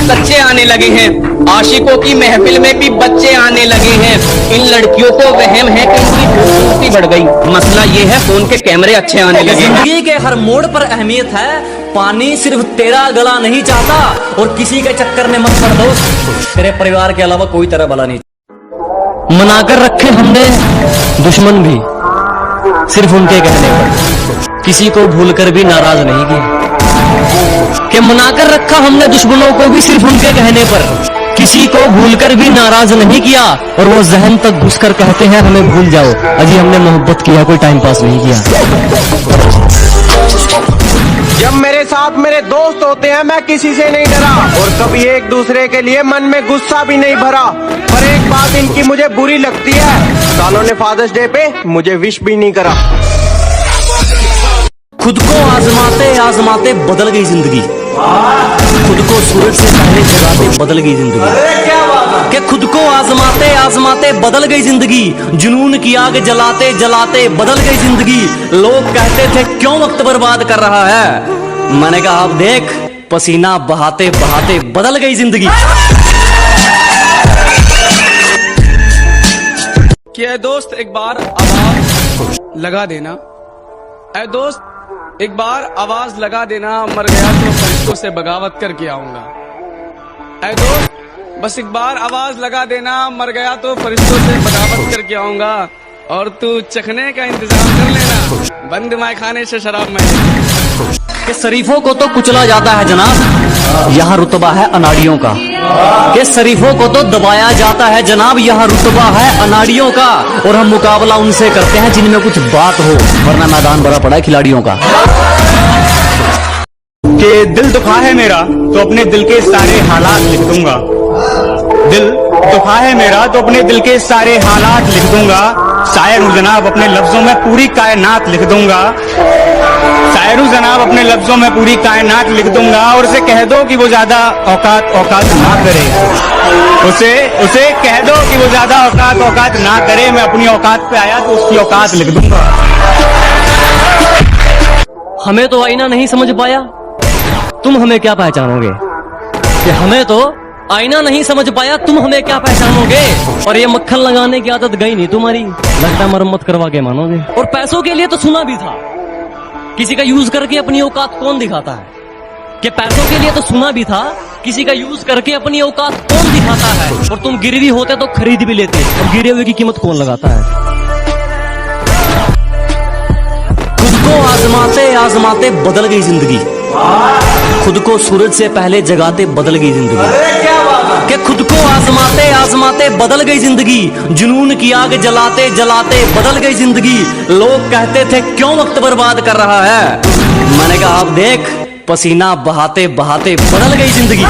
सच्चे आने लगे हैं। आशिकों की महफिल में भी बच्चे आने लगे हैं। इन लड़कियों को वहम है कि इनकी खूबसूरती बढ़ गई। मसला ये है फोन के कैमरे अच्छे आने लगे। जिंदगी के हर मोड़ पर अहमियत है। पानी सिर्फ तेरा गला नहीं चाहता और किसी के चक्कर में मत पड़ दोस्त, तेरे परिवार के अलावा कोई तेरा भला नहीं। मनाकर रखे हमने दुश्मन भी सिर्फ उनके कहने पर, किसी को भूलकर भी नाराज नहीं किया। कि मनाकर रखा हमने दुश्मनों को भी सिर्फ उनके कहने पर, किसी को भूलकर भी नाराज नहीं किया। और वो जहन तक घुसकर कहते हैं हमें भूल जाओ, अजी हमने मोहब्बत किया, कोई टाइम पास नहीं किया। जब मेरे साथ मेरे दोस्त होते हैं मैं किसी से नहीं डरा और कभी एक दूसरे के लिए मन में गुस्सा भी नहीं भरा। पर एक बात इनकी मुझे बुरी लगती है, सालों ने फादर्स डे पे मुझे विश भी नहीं करा। खुद को आजमाते आजमाते बदल गई जिंदगी। खुद को सूरज से पहले जगाते बदल गई जिंदगी। कि खुद को आजमाते आजमाते बदल गई जिंदगी। जुनून की आग जलाते जलाते बदल गई जिंदगी। लोग कहते थे क्यों वक्त बर्बाद कर रहा है, मैंने कहा आप देख पसीना बहाते बहाते बदल गई जिंदगी। क्या दोस्त एक बार आवाज लगा देना, ऐ दोस्त एक बार आवाज लगा देना, मर गया तो फरिश्तों से बगावत करके आऊंगा। ऐ दोस्त बस एक बार आवाज लगा देना, मर गया तो फरिश्तों से बगावत करके आऊंगा। और तू चखने का इंतजाम कर लेना, बंद माय खाने से शराब में। कि शरीफों को तो कुचला जाता है जनाब, यहाँ रुतबा है अनाड़ियों का। कि शरीफों को तो दबाया जाता है जनाब, यहाँ रुतबा है अनाड़ियों का। और हम मुकाबला उनसे करते हैं जिनमें कुछ बात हो, वरना मैदान भरा पड़ा है खिलाड़ियों का। कि दिल दुखा है मेरा तो अपने दिल के सारे हालात लिख दूंगा। दिल दुखा है मेरा तो अपने दिल के सारे हालात लिख दूंगा। शायर हूं जनाब अपने लफ्जों में पूरी कायनात लिख दूंगा। शायर हूं जनाब अपने लफ्जों में पूरी कायनात लिख दूंगा। और उसे कह दो कि वो ज्यादा औकात ना करे। उसे कह दो कि वो ज्यादा औकात ना करे। मैं अपनी औकात पे आया तो उसकी औकात लिख दूंगा। हमें तो आईना नहीं समझ पाया, तुम हमें क्या पहचानोगे। कि हमें तो आईना नहीं समझ पाया, तुम हमें क्या पहचानोगे। और ये मक्खन लगाने की आदत गई नहीं तुम्हारी, लगता मरम्मत करवा के मानोगे। और पैसों के लिए तो सुना भी था, किसी का यूज करके अपनी औकात कौन दिखाता है। कि पैसों के लिए तो सुना भी था, किसी का यूज करके अपनी औकात कौन दिखाता है। और तुम गिरवी होते तो खरीद भी लेते, और गिरे हुए की कीमत कौन लगाता है। खुद को आजमाते आजमाते बदल गई जिंदगी। खुद को सूरज से पहले जगाते बदल गई जिंदगी। कि खुद को आजमाते आजमाते बदल गई जिंदगी। जुनून की आग जलाते जलाते बदल गई जिंदगी। लोग कहते थे क्यों वक्त बर्बाद कर रहा है, मैंने कहा आप देख पसीना बहाते बहाते बदल गई जिंदगी।